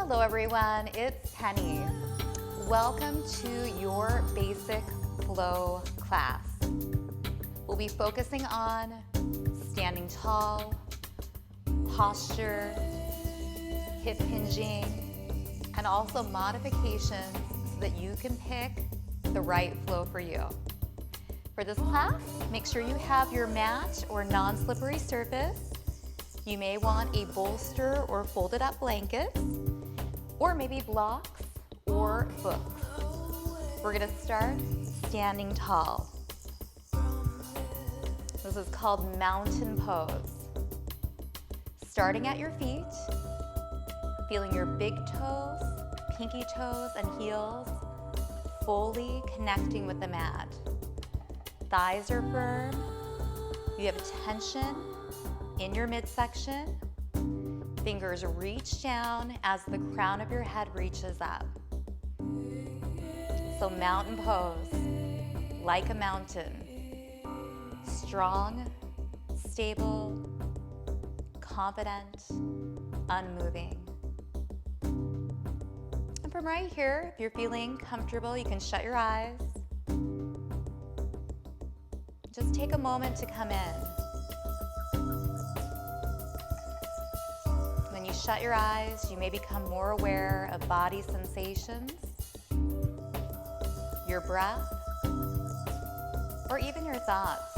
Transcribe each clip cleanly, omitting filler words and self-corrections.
Hello everyone, it's Penny. Welcome to your basic flow class. We'll be focusing on standing tall, posture, hip hinging, and also modifications so that you can pick the right flow for you. For this class, make sure you have your mat or non-slippery surface. You may want a bolster or folded up blankets, or maybe blocks or books. We're gonna start standing tall. This is called mountain pose. Starting at your feet, feeling your big toes, pinky toes, and heels fully connecting with the mat. Thighs are firm. You have tension in your midsection. Fingers reach down as the crown of your head reaches up. So mountain pose, like a mountain. Strong, stable, confident, unmoving. And from right here, if you're feeling comfortable, you can shut your eyes. Just take a moment to come in. When you shut your eyes, you may become more aware of body sensations, your breath, or even your thoughts.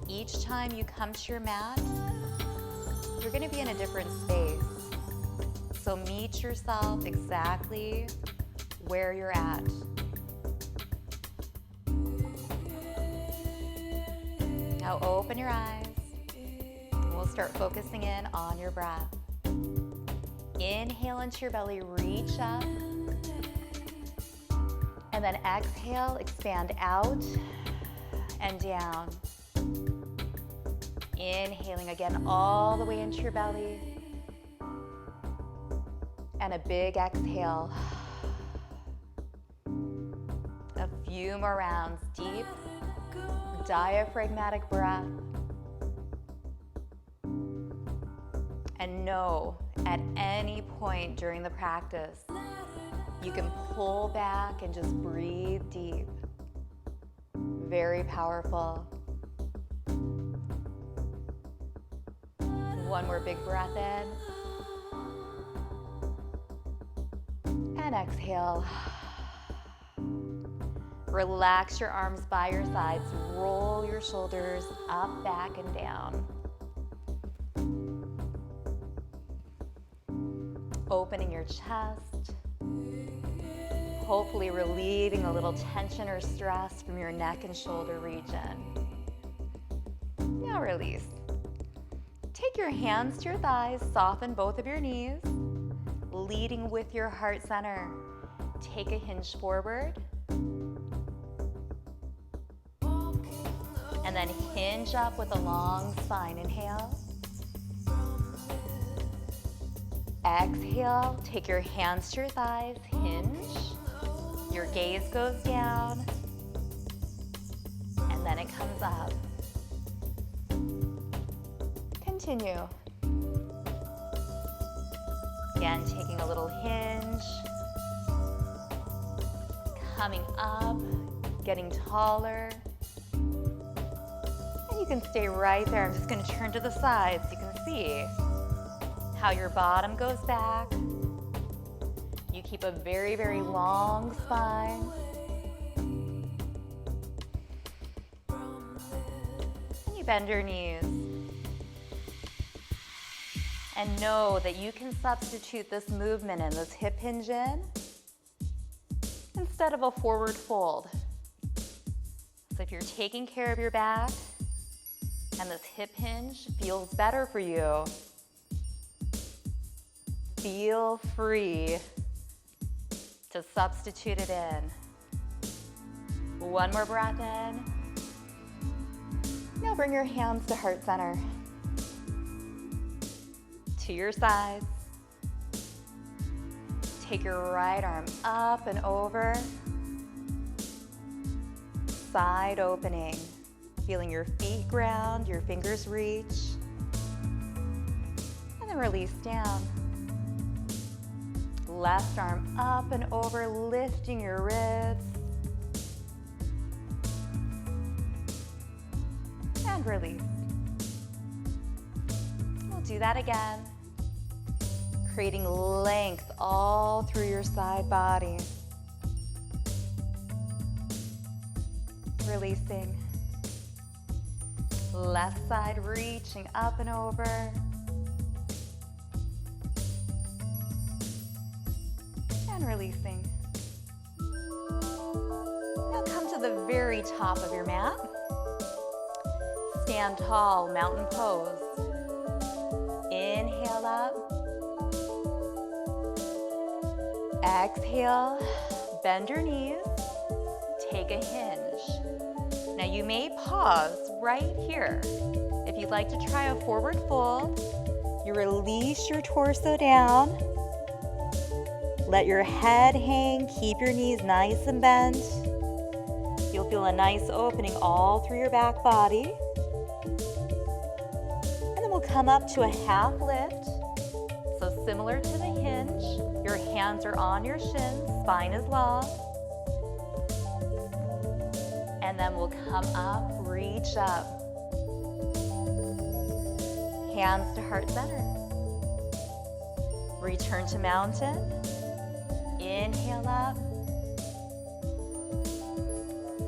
Each time you come to your mat, you're going to be in a different space. So meet yourself exactly where you're at. Now open your eyes. We'll start focusing in on your breath. Inhale into your belly, reach up. And then exhale, expand out and down. Inhaling again all the way into your belly. And a big exhale. A few more rounds, deep, diaphragmatic breath. And know at any point during the practice, you can pull back and just breathe deep. Very powerful. One more big breath in. And exhale. Relax your arms by your sides. Roll your shoulders up, back, and down. Opening your chest. Hopefully relieving a little tension or stress from your neck and shoulder region. Now release. Take your hands to your thighs, soften both of your knees, leading with your heart center. Take a hinge forward. And then hinge up with a long spine. Inhale. Exhale, take your hands to your thighs, hinge. Your gaze goes down. And then it comes up. Continue. Again, taking a little hinge. Coming up, getting taller. And you can stay right there. I'm just going to turn to the side so you can see how your bottom goes back. You keep a very, very long spine. And you bend your knees. And know that you can substitute this movement in, this hip hinge in, instead of a forward fold. So if you're taking care of your back and this hip hinge feels better for you, feel free to substitute it in. One more breath in. Now bring your hands to heart center. To your sides. Take your right arm up and over. Side opening. Feeling your feet ground, your fingers reach. And then release down. Left arm up and over, lifting your ribs. And release. We'll do that again. Creating length all through your side body. Releasing. Left side reaching up and over. And releasing. Now come to the very top of your mat. Stand tall, mountain pose. Inhale up. Exhale, bend your knees. Take a hinge. Now you may pause right here. If you'd like to try a forward fold, you release your torso down. Let your head hang, keep your knees nice and bent. You'll feel a nice opening all through your back body. And then we'll come up to a half lift. So similar to the hinge, your hands are on your shins, spine is long. And then we'll come up, reach up. Hands to heart center. Return to mountain. Inhale up.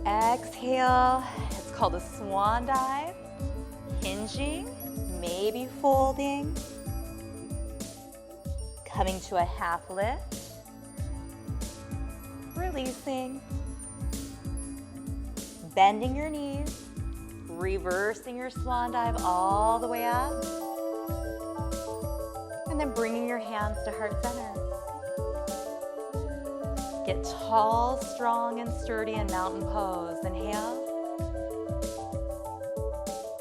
Exhale. It's called a swan dive. Hinging, maybe folding. Coming to a half lift. Releasing. Bending your knees. Reversing your swan dive all the way up. And then bringing your hands to heart center. Get tall, strong, and sturdy in mountain pose. Inhale.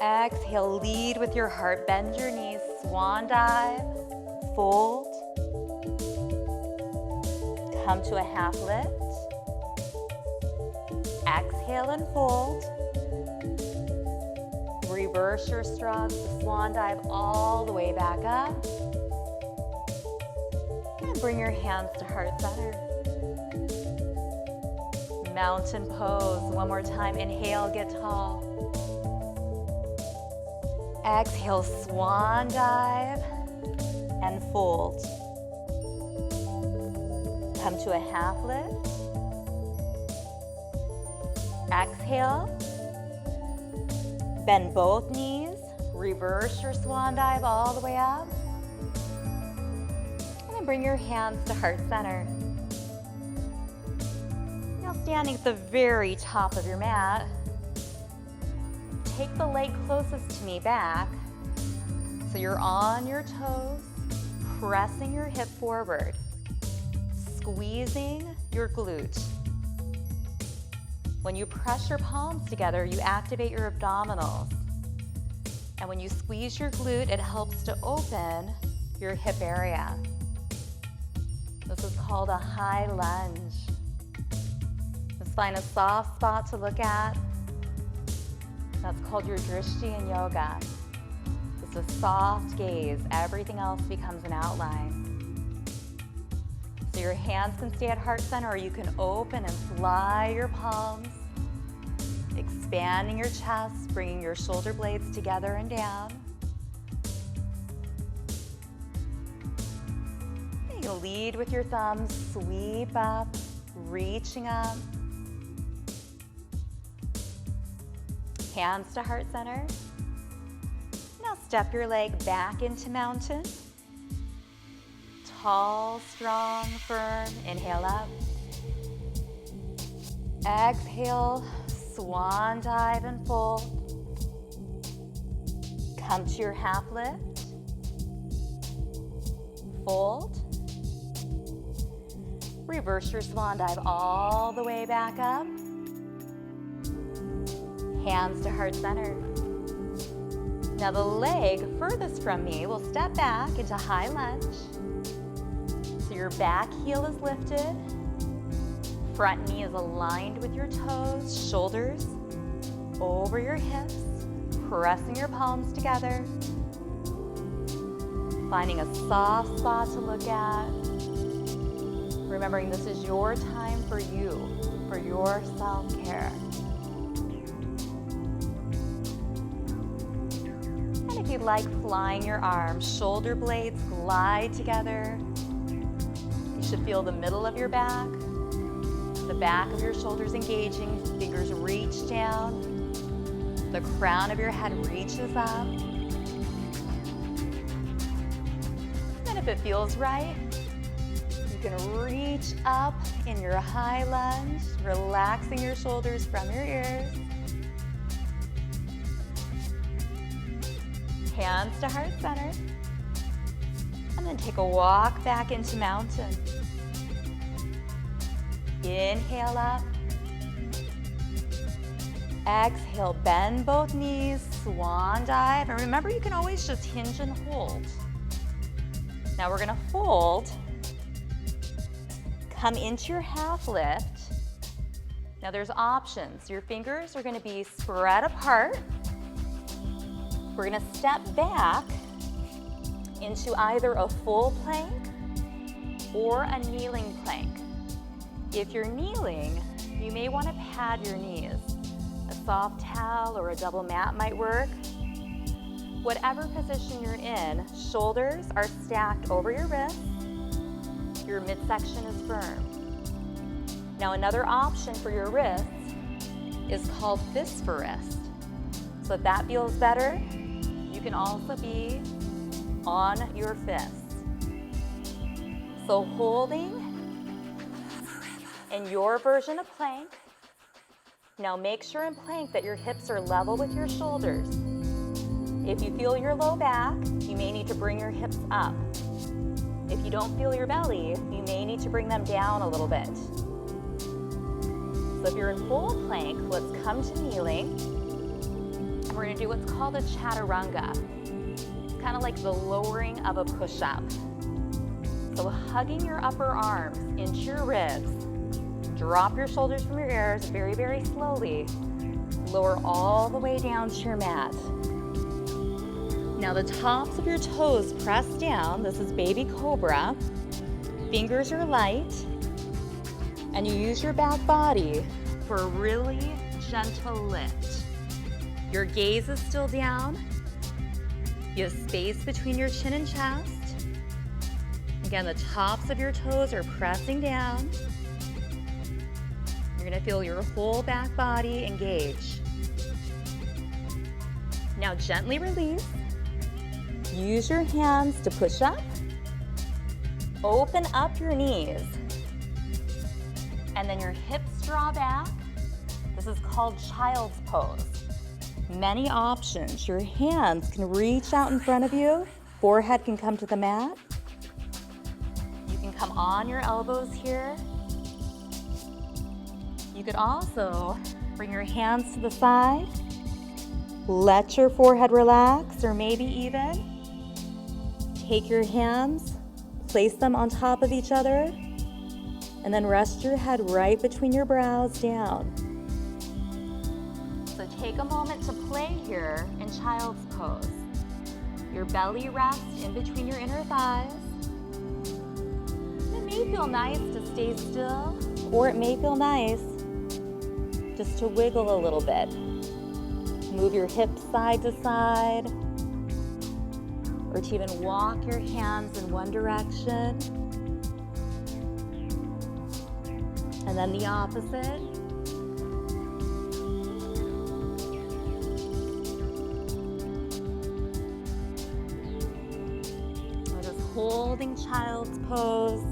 Exhale, lead with your heart. Bend your knees, swan dive, fold. Come to a half lift. Exhale and fold. Reverse your strokes, the swan dive all the way back up. And bring your hands to heart center. Mountain pose, one more time. Inhale, get tall. Exhale, swan dive and fold. Come to a half lift. Exhale. Bend both knees. Reverse your swan dive all the way up. And then bring your hands to heart center. Now standing at the very top of your mat, take the leg closest to me back. So you're on your toes, pressing your hip forward, squeezing your glute. When you press your palms together, you activate your abdominals. And when you squeeze your glute, it helps to open your hip area. This is called a high lunge. Just find a soft spot to look at. That's called your drishti in yoga. It's a soft gaze. Everything else becomes an outline. So your hands can stay at heart center, or you can open and fly your palms, expanding your chest, bringing your shoulder blades together and down. And you lead with your thumbs, sweep up, reaching up. Hands to heart center. Now step your leg back into mountain. Tall, strong, firm. Inhale up. Exhale, swan dive and fold. Come to your half lift. Fold. Reverse your swan dive all the way back up. Hands to heart center. Now the leg furthest from me will step back into high lunge. So your back heel is lifted. Front knee is aligned with your toes, shoulders over your hips, pressing your palms together. Finding a soft spot to look at. Remembering this is your time for you, for your self-care. And if you'd like, flying your arms, shoulder blades glide together. You should feel the middle of your back, the back of your shoulders engaging, fingers reach down, the crown of your head reaches up. And if it feels right, you can reach up in your high lunge, relaxing your shoulders from your ears. Hands to heart center. And then take a walk back into mountain. Inhale up. Exhale, bend both knees, swan dive. And remember, you can always just hinge and hold. Now we're gonna fold. Come into your half lift. Now there's options. Your fingers are gonna be spread apart. We're gonna step back into either a full plank or a kneeling plank. If you're kneeling, you may wanna pad your knees. A soft towel or a double mat might work. Whatever position you're in, shoulders are stacked over your wrists. Your midsection is firm. Now another option for your wrists is called fist for wrist. So if that feels better, you can also be on your fists. So holding in your version of plank. Now make sure in plank that your hips are level with your shoulders. If you feel your low back, you may need to bring your hips up. If you don't feel your belly, you may need to bring them down a little bit. So if you're in full plank, let's come to kneeling. And we're gonna do what's called a chaturanga. It's kind of like the lowering of a push-up. So hugging your upper arms into your ribs. Drop your shoulders from your ears very, very slowly. Lower all the way down to your mat. Now the tops of your toes press down. This is baby cobra. Fingers are light. And you use your back body for a really gentle lift. Your gaze is still down. You have space between your chin and chest. Again, the tops of your toes are pressing down. You're gonna feel your whole back body engage. Now gently release. Use your hands to push up. Open up your knees. And then your hips draw back. This is called child's pose. Many options. Your hands can reach out in front of you. Forehead can come to the mat. You can come on your elbows here. You could also bring your hands to the side. Let your forehead relax, or maybe even take your hands, place them on top of each other, and then rest your head right between your brows down. So take a moment to play here in child's pose. Your belly rests in between your inner thighs. It may feel nice to stay still, or it may feel nice just to wiggle a little bit. Move your hips side to side, or to even walk your hands in one direction. And then the opposite. We're just holding child's pose.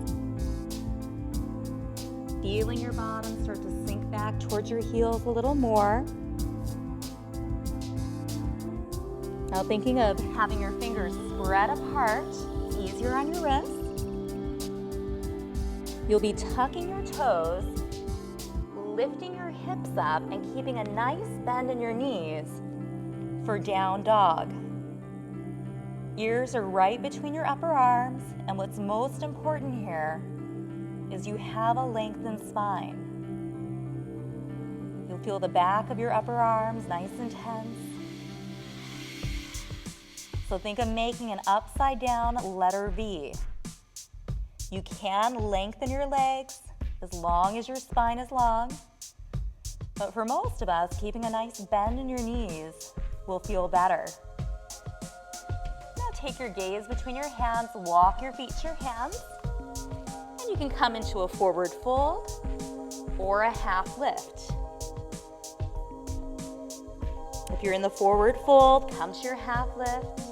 Feeling your bottom start to sink back towards your heels a little more. Now thinking of having your fingers spread apart, it's easier on your wrists. You'll be tucking your toes, lifting your hips up, and keeping a nice bend in your knees for down dog. Ears are right between your upper arms, and what's most important here is you have a lengthened spine. You'll feel the back of your upper arms nice and tense. So think of making an upside down letter V. You can lengthen your legs as long as your spine is long. But for most of us, keeping a nice bend in your knees will feel better. Now take your gaze between your hands, walk your feet to your hands, and you can come into a forward fold or a half lift. If you're in the forward fold, come to your half lift.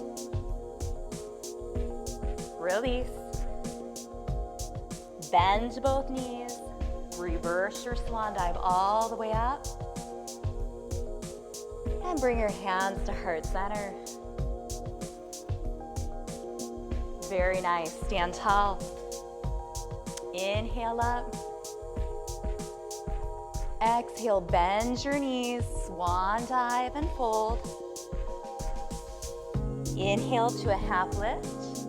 Release. Bend both knees. Reverse your swan dive all the way up. And bring your hands to heart center. Very nice. Stand tall. Inhale up. Exhale, bend your knees, swan dive and fold. Inhale to a half lift.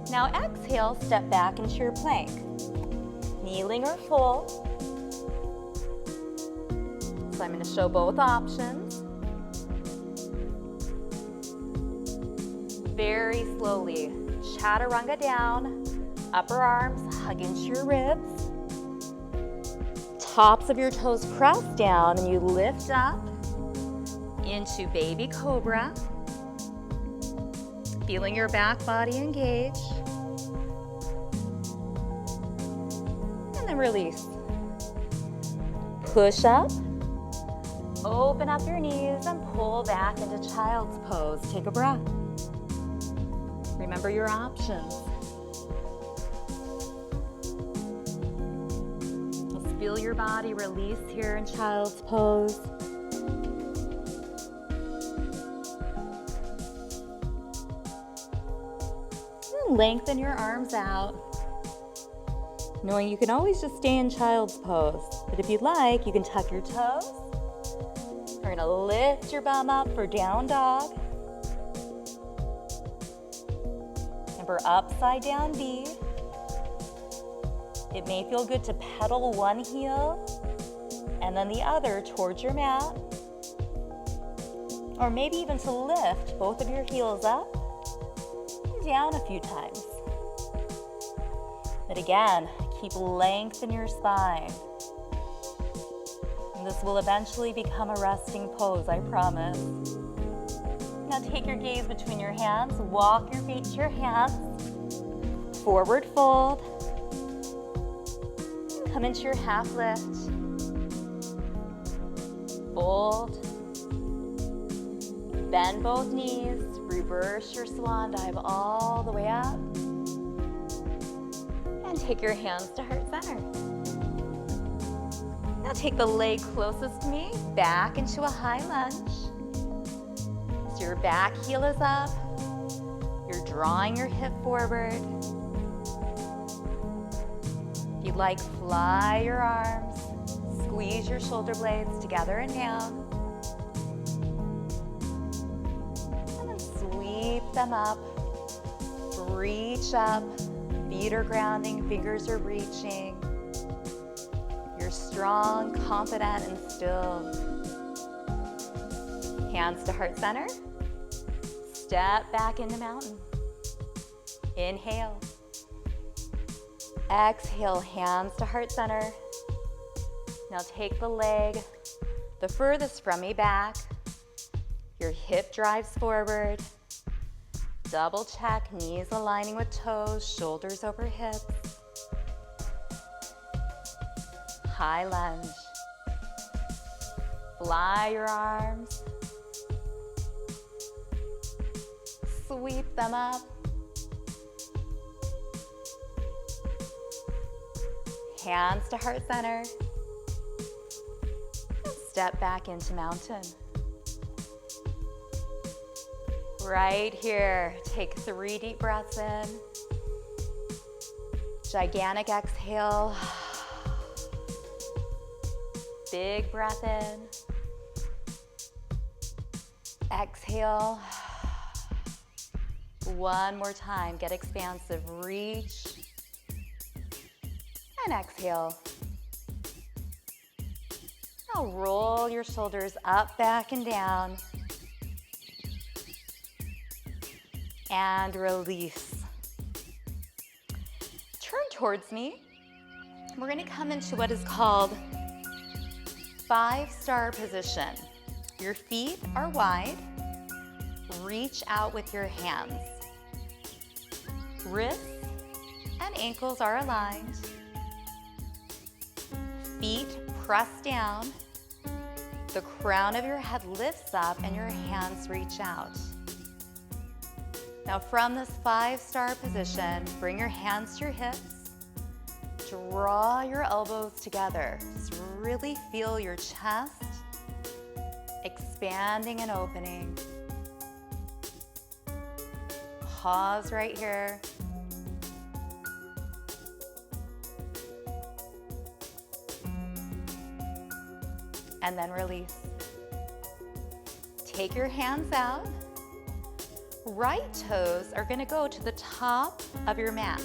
Now exhale, step back into your plank. Kneeling or full. So I'm going to show both options. Very slowly, chaturanga down, upper arms hug into your ribs. Tops of your toes press down and you lift up into baby cobra. Feeling your back body engage. And then release. Push up. Open up your knees and pull back into child's pose. Take a breath. Remember your options. Feel your body release here in child's pose. And lengthen your arms out. Knowing you can always just stay in child's pose. But if you'd like, you can tuck your toes. We're going to lift your bum up for down dog. And for upside down V. It may feel good to pedal one heel and then the other towards your mat. Or maybe even to lift both of your heels up and down a few times. But again, keep length in your spine. And this will eventually become a resting pose, I promise. Now take your gaze between your hands, walk your feet to your hands, forward fold. Come into your half lift. Fold. Bend both knees. Reverse your swan dive all the way up. And take your hands to heart center. Now take the leg closest to me back into a high lunge. So your back heel is up. You're drawing your hip forward. If you'd like, fly your arms, squeeze your shoulder blades together and down. And then sweep them up, reach up, feet are grounding, fingers are reaching. You're strong, confident, and still. Hands to heart center. Step back into mountain. Inhale. Exhale, hands to heart center. Now take the leg the furthest from me back. Your hip drives forward. Double check, knees aligning with toes, shoulders over hips. High lunge. Fly your arms. Sweep them up. Hands to heart center. And step back into mountain. Right here, take 3 deep breaths in. Gigantic exhale. Big breath in. Exhale. One more time, get expansive, reach. And exhale. Now roll your shoulders up, back, and down. and release. Turn towards me. We're going to come into what is called 5-star position. Your feet are wide. Reach out with your hands. Wrists and ankles are aligned. Feet press down. The crown of your head lifts up and your hands reach out. Now from this 5-star position, bring your hands to your hips. Draw your elbows together. Just really feel your chest expanding and opening. Pause right here. And then release. Take your hands out. Right toes are going to go to the top of your mat.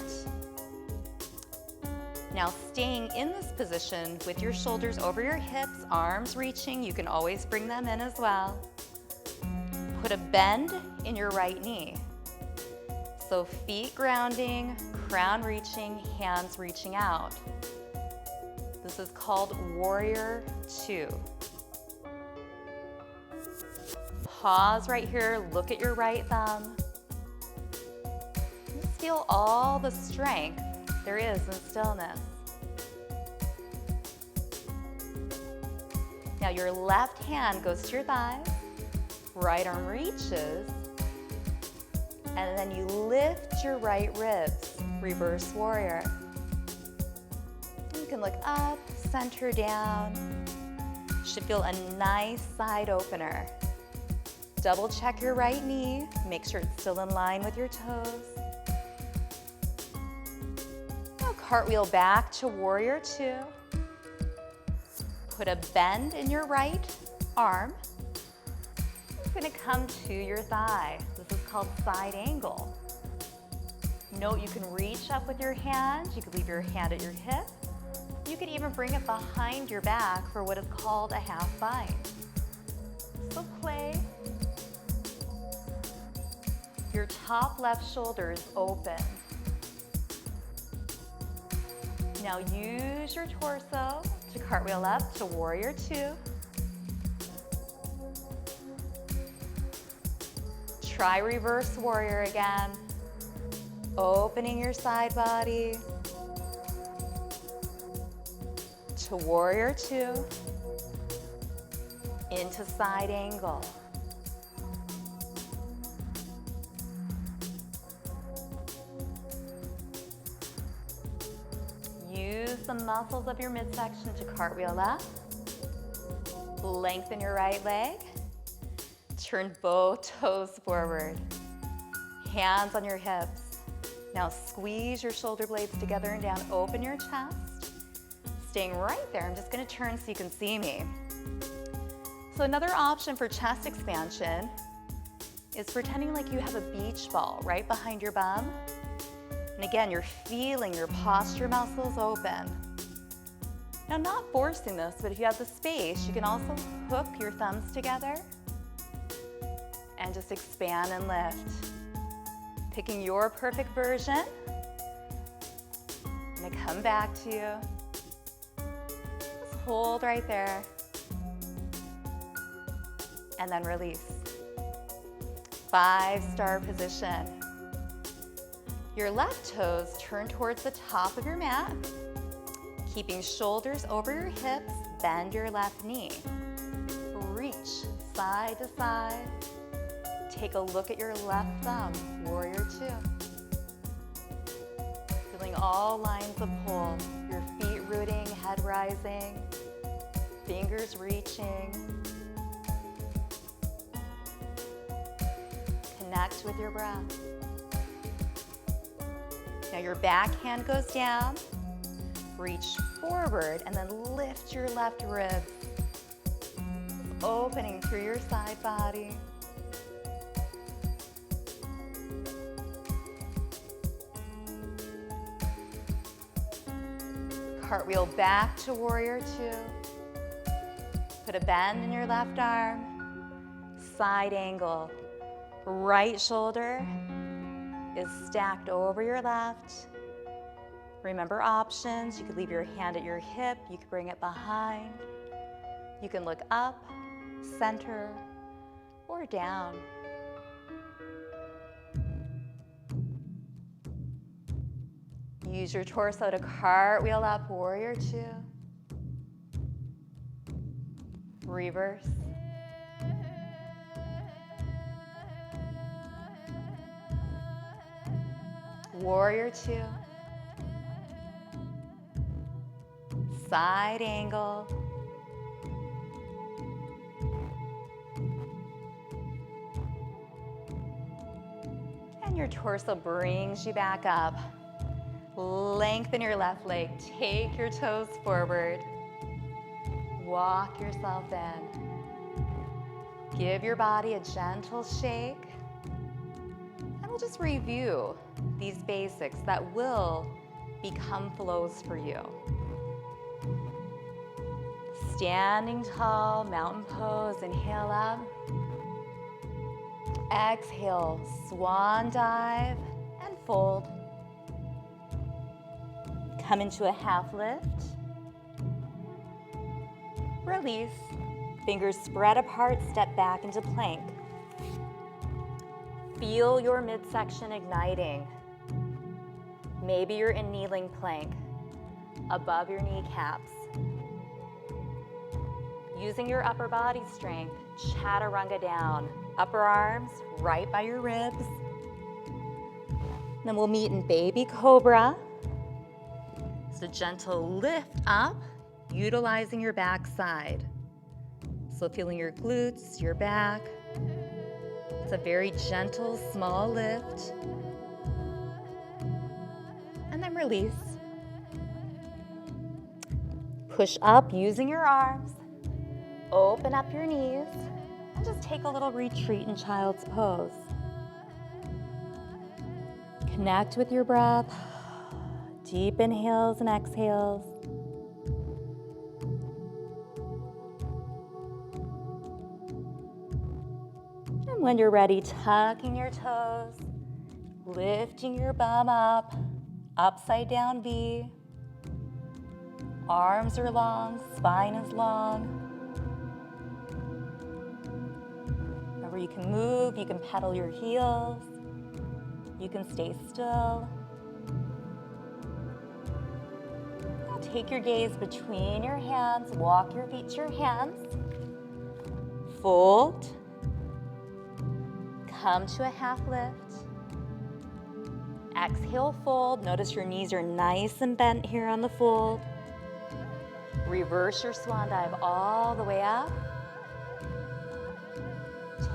Now staying in this position with your shoulders over your hips, arms reaching, you can always bring them in as well. Put a bend in your right knee. So feet grounding, crown reaching, hands reaching out. This is called Warrior 2. Pause right here, look at your right thumb. Just feel all the strength there is in stillness. Now your left hand goes to your thighs, right arm reaches, and then you lift your right ribs, reverse warrior. You can look up, center down. Should feel a nice side opener. Double check your right knee, make sure it's still in line with your toes. Now cartwheel back to Warrior 2. Put a bend in your right arm. You're going to come to your thigh. This is called side angle. Note you can reach up with your hand. You can leave your hand at your hip. You can even bring it behind your back for what is called a half bind. So play. Your top left shoulder is open. Now use your torso to cartwheel up to Warrior 2. Try reverse warrior again. Opening your side body to Warrior 2, into side angle. Use the muscles of your midsection to cartwheel up. Lengthen your right leg. Turn both toes forward. Hands on your hips. Now squeeze your shoulder blades together and down. Open your chest. Staying right there, I'm just going to turn so you can see me. So another option for chest expansion is pretending like you have a beach ball right behind your bum. And again, you're feeling your posture muscles open. Now, not forcing this, but if you have the space, you can also hook your thumbs together and just expand and lift. Picking your perfect version. I'm gonna come back to you. Just hold right there. And then release. 5-star position. Your left toes turn towards the top of your mat. Keeping shoulders over your hips, bend your left knee. Reach side to side. Take a look at your left thumb, Warrior 2. Feeling all lines of pull, your feet rooting, head rising, fingers reaching. Connect with your breath. Now your back hand goes down, reach forward, and then lift your left ribs, opening through your side body. Cartwheel back to Warrior 2. Put a bend in your left arm, side angle, right shoulder, is stacked over your left. Remember options. You could leave your hand at your hip. You could bring it behind. You can look up, center, or down. Use your torso to cartwheel up, warrior two. Reverse. Warrior two. Side angle. And your torso brings you back up. Lengthen your left leg. Take your toes forward. Walk yourself in. Give your body a gentle shake. And we'll just review these basics that will become flows for you. Standing tall, mountain pose, inhale up. Exhale, swan dive and fold. Come into a half lift. Release. Fingers spread apart, step back into plank. Feel your midsection igniting. Maybe you're in kneeling plank, above your kneecaps. Using your upper body strength, chaturanga down. Upper arms right by your ribs. Then we'll meet in baby cobra. It's a gentle lift up, utilizing your back side. So feeling your glutes, your back. It's a very gentle, small lift. And then release. Push up using your arms. Open up your knees. And just take a little retreat in child's pose. Connect with your breath. Deep inhales and exhales. And when you're ready, tucking your toes, lifting your bum up, upside down V. Arms are long, spine is long. Remember, you can move, you can pedal your heels, you can stay still. Now take your gaze between your hands, walk your feet to your hands, fold, come to a half lift. Exhale, fold. Notice your knees are nice and bent here on the fold. Reverse your swan dive all the way up.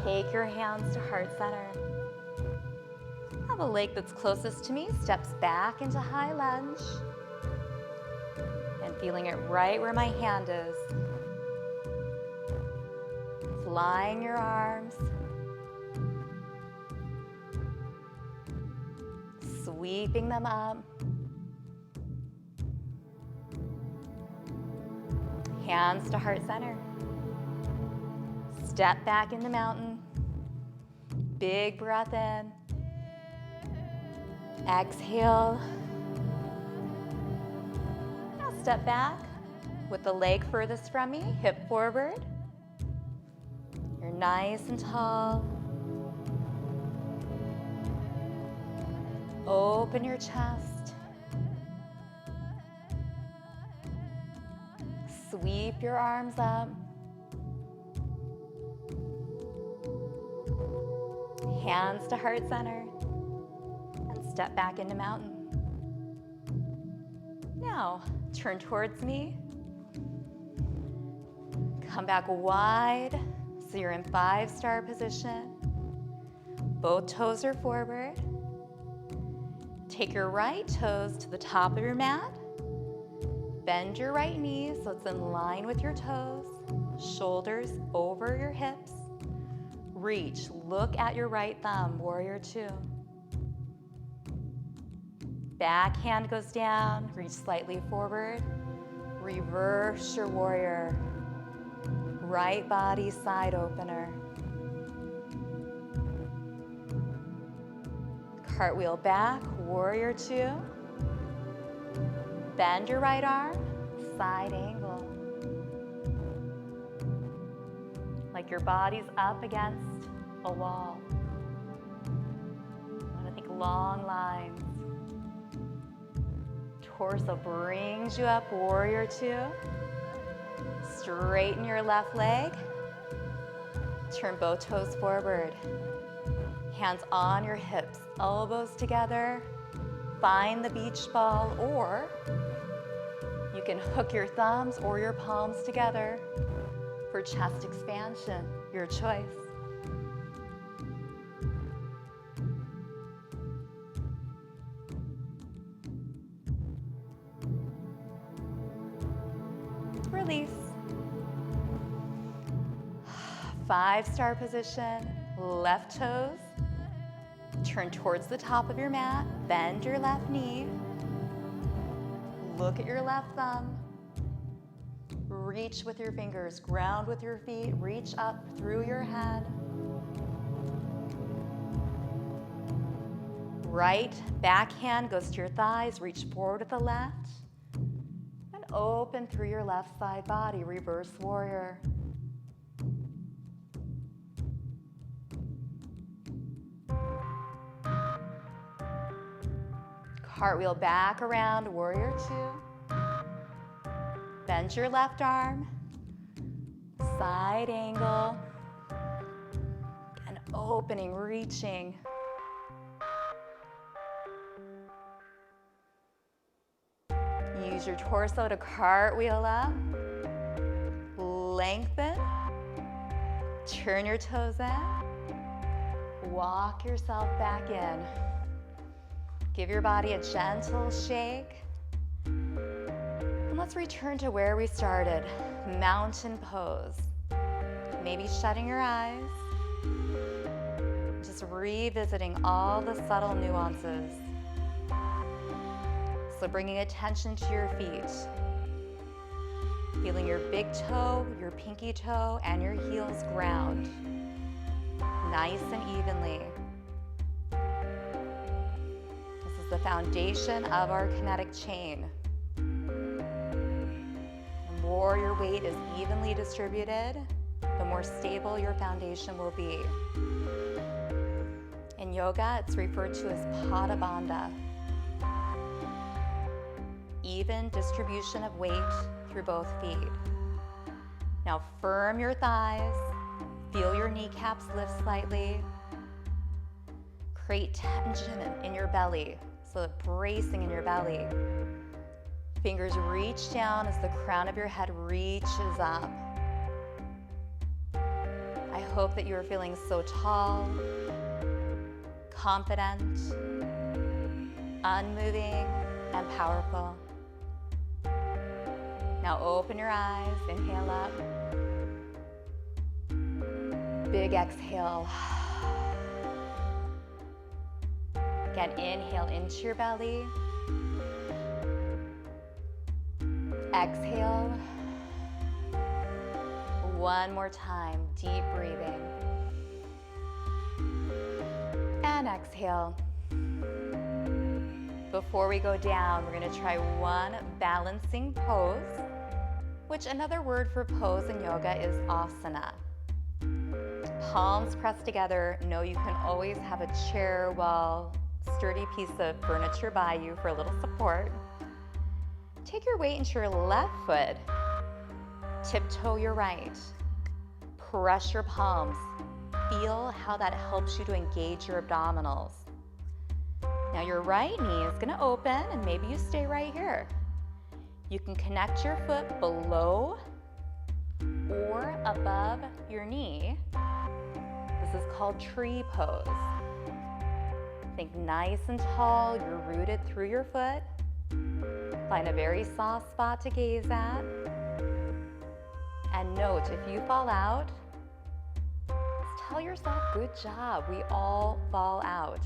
Take your hands to heart center. Have a leg that's closest to me steps back into high lunge. And feeling it right where my hand is. Flying your arms. Sweeping them up. Hands to heart center. Step back into mountain. Big breath in. Exhale. Now step back with the leg furthest from me, hip forward. You're nice and tall. Open your chest. Sweep your arms up. Hands to heart center. And step back into mountain. Now, turn towards me. Come back wide so you're in 5-star position. Both toes are forward. Take your right toes to the top of your mat. Bend your right knee so it's in line with your toes. Shoulders over your hips. Reach, look at your right thumb, warrior two. Back hand goes down, reach slightly forward. Reverse your warrior. Right body side opener. Cartwheel back, warrior two. Bend your right arm, side angle. Like your body's up against a wall. I want to think long lines. Torso brings you up, warrior two. Straighten your left leg. Turn both toes forward. Hands on your hips, elbows together. Find the beach ball, or you can hook your thumbs or your palms together for chest expansion, your choice. Release. 5-star position, left toes. Turn towards the top of your mat, bend your left knee. Look at your left thumb. Reach with your fingers, ground with your feet, reach up through your head. Right back hand goes to your thighs, reach forward with the left. And open through your left side body, reverse warrior. Cartwheel back around, warrior two. Bend your left arm, side angle, and opening, reaching. Use your torso to cartwheel up, lengthen, turn your toes in, walk yourself back in. Give your body a gentle shake. And let's return to where we started, mountain pose. Maybe shutting your eyes, just revisiting all the subtle nuances. So bringing attention to your feet, feeling your big toe, your pinky toe, and your heels ground, nice and evenly. The foundation of our kinetic chain. The more your weight is evenly distributed, the more stable your foundation will be. In yoga, it's referred to as pada bandha. Even distribution of weight through both feet. Now firm your thighs, feel your kneecaps lift slightly. Create tension in your belly. So the bracing in your belly. Fingers reach down as the crown of your head reaches up. I hope that you are feeling so tall, confident, unmoving, and powerful. Now open your eyes, inhale up. Big exhale. Again, inhale into your belly. Exhale. One more time, deep breathing. And exhale. Before we go down, we're going to try one balancing pose, which another word for pose in yoga is asana. Palms pressed together. Know you can always have a chair, wall, sturdy piece of furniture by you for a little support. Take your weight into your left foot. Tiptoe your right. Press your palms. Feel how that helps you to engage your abdominals. Now your right knee is going to open, and maybe you stay right here. You can connect your foot below or above your knee. This is called tree pose. Think nice and tall, you're rooted through your foot. Find a very soft spot to gaze at. And note, if you fall out, just tell yourself, good job, we all fall out.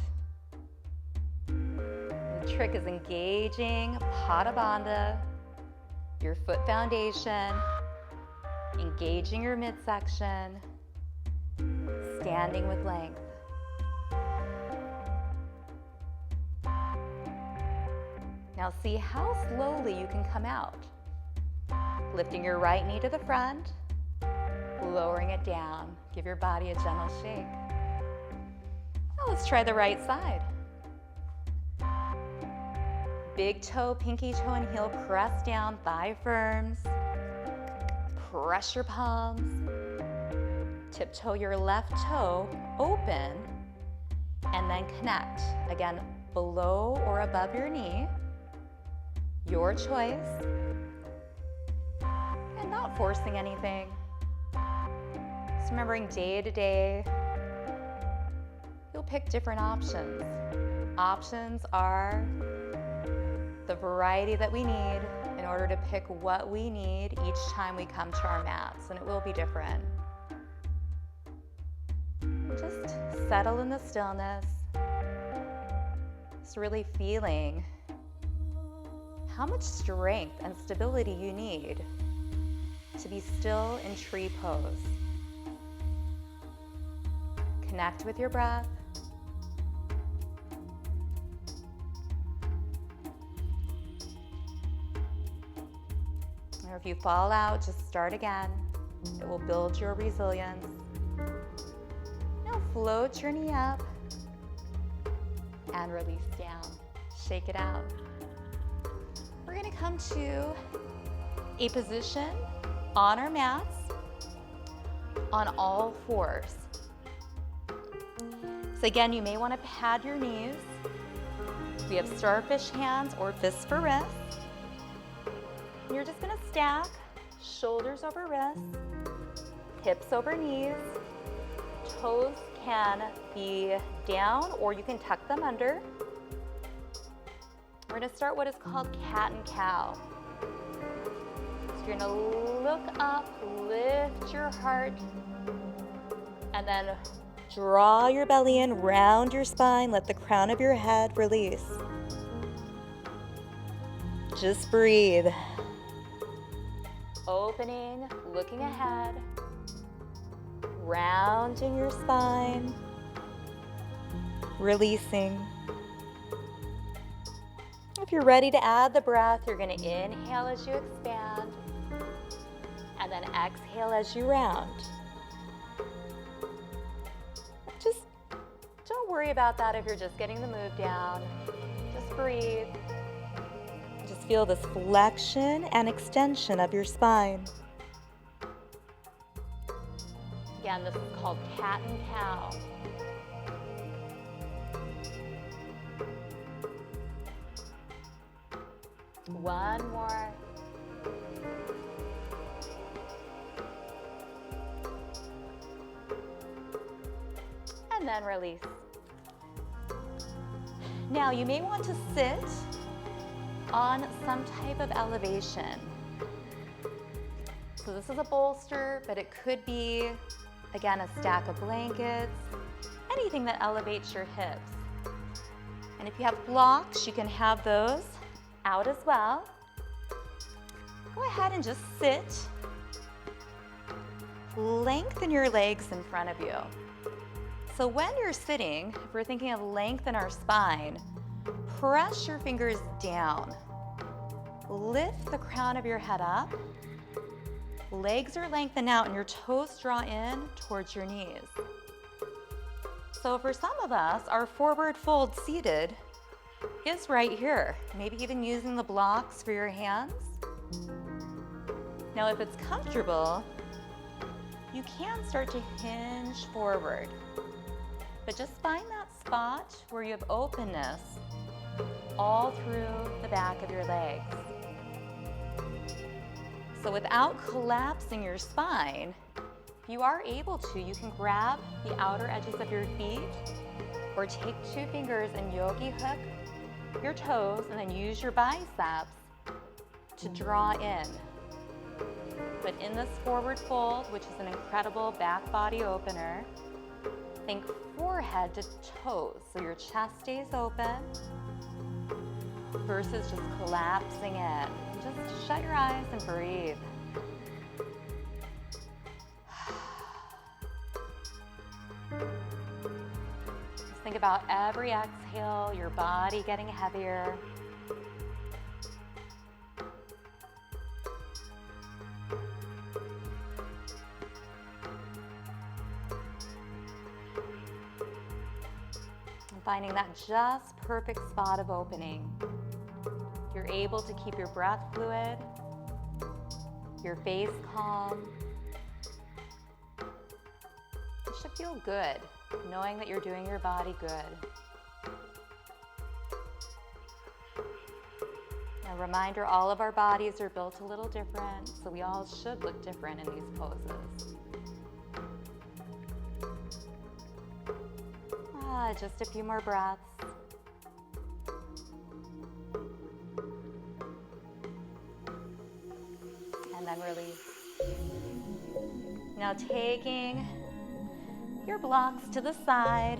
The trick is engaging pada bandha, your foot foundation, engaging your midsection, standing with length. Now see how slowly you can come out. Lifting your right knee to the front, lowering it down. Give your body a gentle shake. Now let's try the right side. Big toe, pinky toe, and heel press down, thigh firms. Press your palms. Tiptoe your left toe open, and then connect. Again, below or above your knee. Your choice. And not forcing anything. Just remembering day to day, you'll pick different options. Options are the variety that we need in order to pick what we need each time we come to our mats, and it will be different. Just settle in the stillness, just really feeling how much strength and stability you need to be still in tree pose. Connect with your breath. Or if you fall out, just start again. It will build your resilience. Now float your knee up and release down. Shake it out. We're going to come to a position on our mats on all fours. So again, you may want to pad your knees. We have starfish hands or fists for wrists. And you're just going to stack shoulders over wrists, hips over knees. Toes can be down or you can tuck them under. We're going to start what is called cat and cow. So you're going to look up, lift your heart, and then draw your belly in, round your spine, let the crown of your head release. Just breathe. Opening, looking ahead, rounding your spine, releasing. If you're ready to add the breath, you're going to inhale as you expand, and then exhale as you round. Just don't worry about that if you're just getting the move down. Just breathe. Just feel this flexion and extension of your spine. Again, this is called cat and cow. One more. And then release. Now you may want to sit on some type of elevation. So this is a bolster, but it could be, again, a stack of blankets, anything that elevates your hips. And if you have blocks, you can have those out as well. Go ahead and just sit. Lengthen your legs in front of you. So when you're sitting, if we're thinking of lengthen our spine, press your fingers down. Lift the crown of your head up. Legs are lengthened out and your toes draw in towards your knees. So for some of us, our forward fold seated is right here. Maybe even using the blocks for your hands. Now if it's comfortable, you can start to hinge forward. But just find that spot where you have openness all through the back of your legs. So without collapsing your spine, if you are able to, you can grab the outer edges of your feet or take two fingers and yogi hook your toes and then use your biceps to draw in. But in this forward fold, which is an incredible back body opener, think forehead to toes, so your chest stays open versus just collapsing in. Just shut your eyes and breathe. Just think about every exhale, your body getting heavier. finding that just perfect spot of opening. You're able to keep your breath fluid, your face calm. It should feel good, knowing that you're doing your body good. A reminder, all of our bodies are built a little different, so we all should look different in these poses. Just a few more breaths. And then release. Now taking your blocks to the side,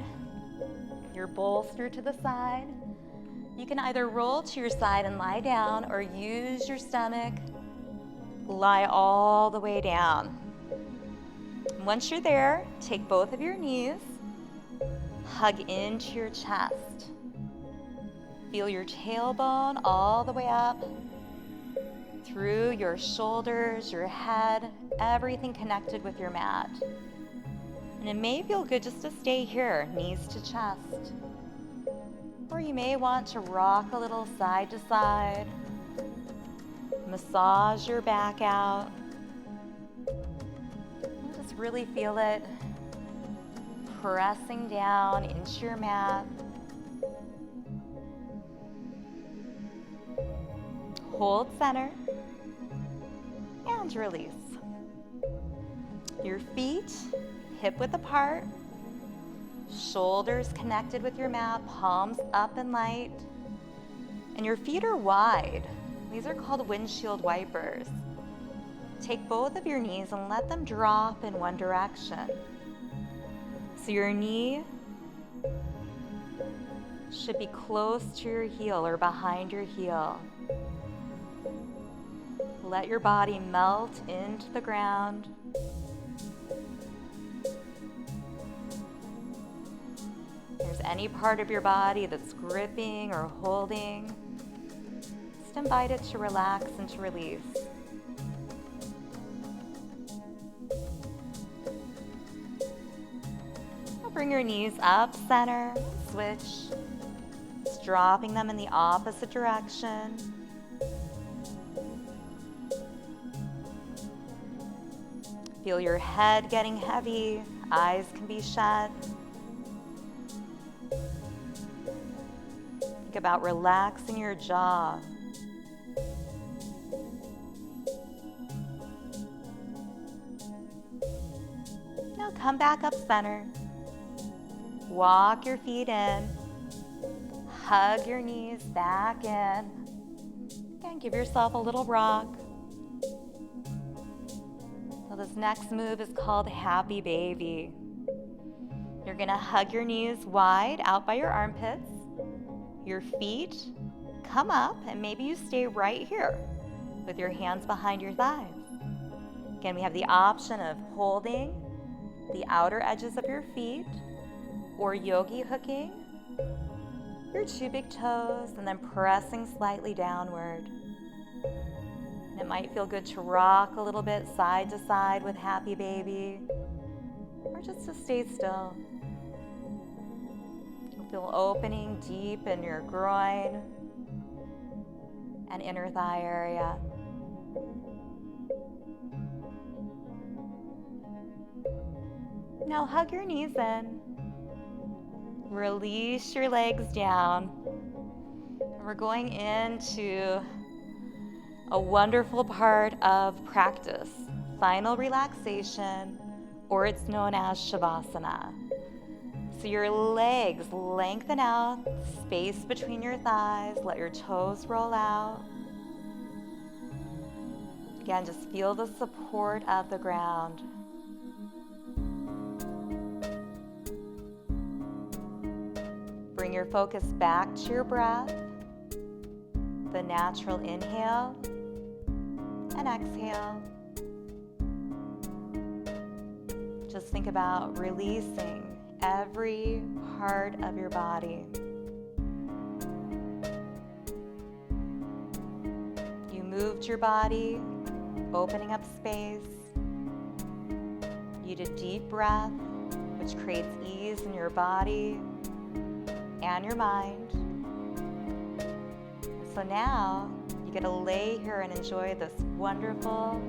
your bolster to the side. You can either roll to your side and lie down, or use your stomach, lie all the way down. And once you're there, take both of your knees, hug into your chest. Feel your tailbone all the way up, through your shoulders, your head, everything connected with your mat. And it may feel good just to stay here, knees to chest. Or you may want to rock a little side to side, massage your back out. And just really feel it pressing down into your mat. Hold center and release. Your feet hip width apart, shoulders connected with your mat, palms up and light, and your feet are wide. These are called windshield wipers. Take both of your knees and let them drop in one direction. So your knee should be close to your heel or behind your heel. Let your body melt into the ground. If there's any part of your body that's gripping or holding, just invite it to relax and to release. Bring your knees up center, switch, just dropping them in the opposite direction. Feel your head getting heavy, eyes can be shut. Think about relaxing your jaw. Now come back up center. Walk your feet in, hug your knees back in, and give yourself a little rock. So this next move is called Happy Baby. You're gonna hug your knees wide out by your armpits, your feet come up, and maybe you stay right here with your hands behind your thighs. Again, we have the option of holding the outer edges of your feet, or yogi hooking your two big toes and then pressing slightly downward. And it might feel good to rock a little bit side to side with Happy Baby, or just to stay still. You'll feel opening deep in your groin and inner thigh area. Now hug your knees in. Release your legs down. And we're going into a wonderful part of practice, final relaxation, or it's known as Shavasana. So your legs lengthen out, space between your thighs, let your toes roll out. Again, just feel the support of the ground. Bring your focus back to your breath, the natural inhale and exhale. Just think about releasing every part of your body. You moved your body, opening up space. You did a deep breath, which creates ease in your body. and your mind. So now you get to lay here and enjoy this wonderful,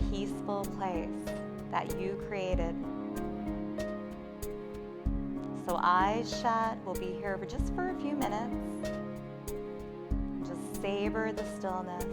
peaceful place that you created. So eyes shut, we'll be here for a few minutes. Just savor the stillness.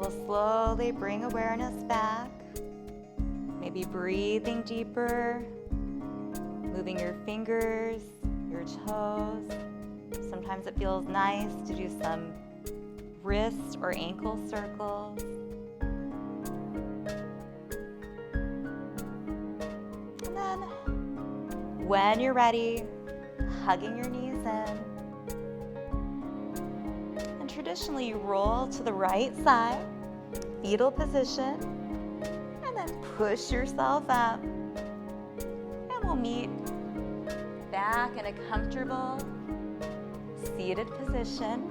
We'll slowly bring awareness back, maybe breathing deeper, moving your fingers, your toes. Sometimes it feels nice to do some wrist or ankle circles. And then when you're ready, hugging your knees in. Traditionally, you roll to the right side, fetal position, and then push yourself up. And we'll meet back in a comfortable seated position.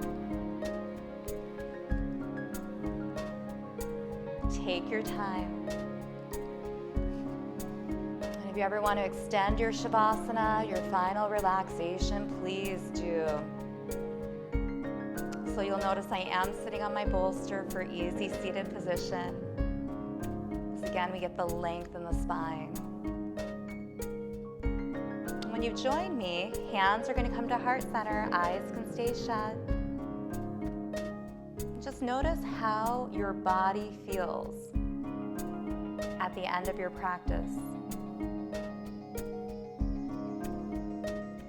Take your time. And if you ever want to extend your Shavasana, your final relaxation, please do. So you'll notice I am sitting on my bolster for easy seated position. Because again, we get the length in the spine. When you've joined me, hands are going to come to heart center, eyes can stay shut. Just notice how your body feels at the end of your practice.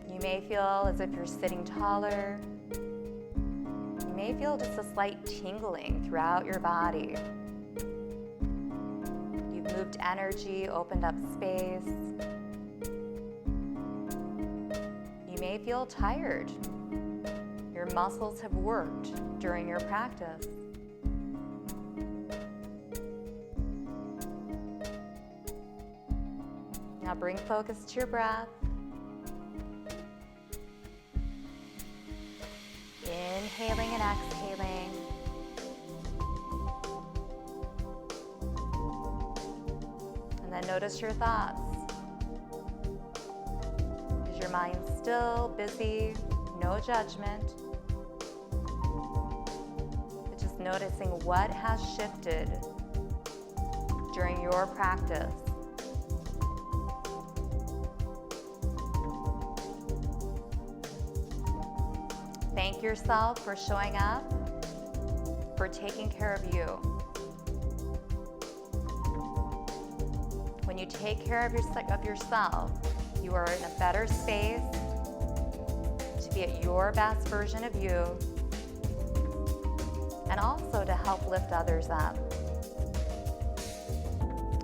You may feel as if you're sitting taller. You may feel just a slight tingling throughout your body. You've moved energy, opened up space. You may feel tired. Your muscles have worked during your practice. Now bring focus to your breath. Inhaling and exhaling. And then notice your thoughts. Is your mind still busy? No judgment. But just noticing what has shifted during your practice. Thank yourself for showing up, for taking care of you. When you take care of yourself, you are in a better space to be at your best version of you, and also to help lift others up.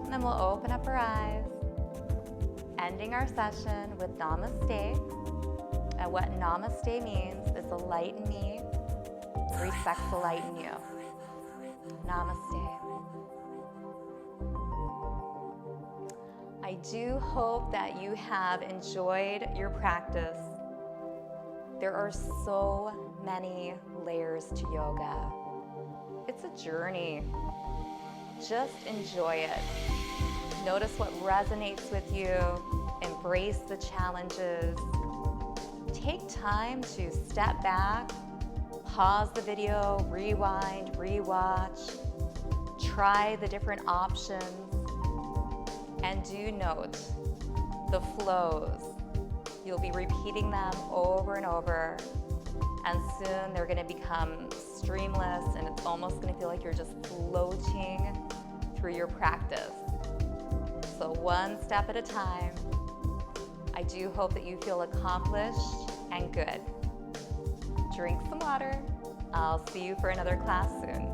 And then we'll open up our eyes, ending our session with Namaste. And what Namaste means is the light in me respects the light in you. Namaste. I do hope that you have enjoyed your practice. There are so many layers to yoga. It's a journey. Just enjoy it. Notice what resonates with you. Embrace the challenges. Take time to step back, pause the video, rewind, rewatch, try the different options, and do note the flows. You'll be repeating them over and over, and soon they're going to become streamless, and it's almost going to feel like you're just floating through your practice. So one step at a time. I do hope that you feel accomplished and good. Drink some water. I'll see you for another class soon.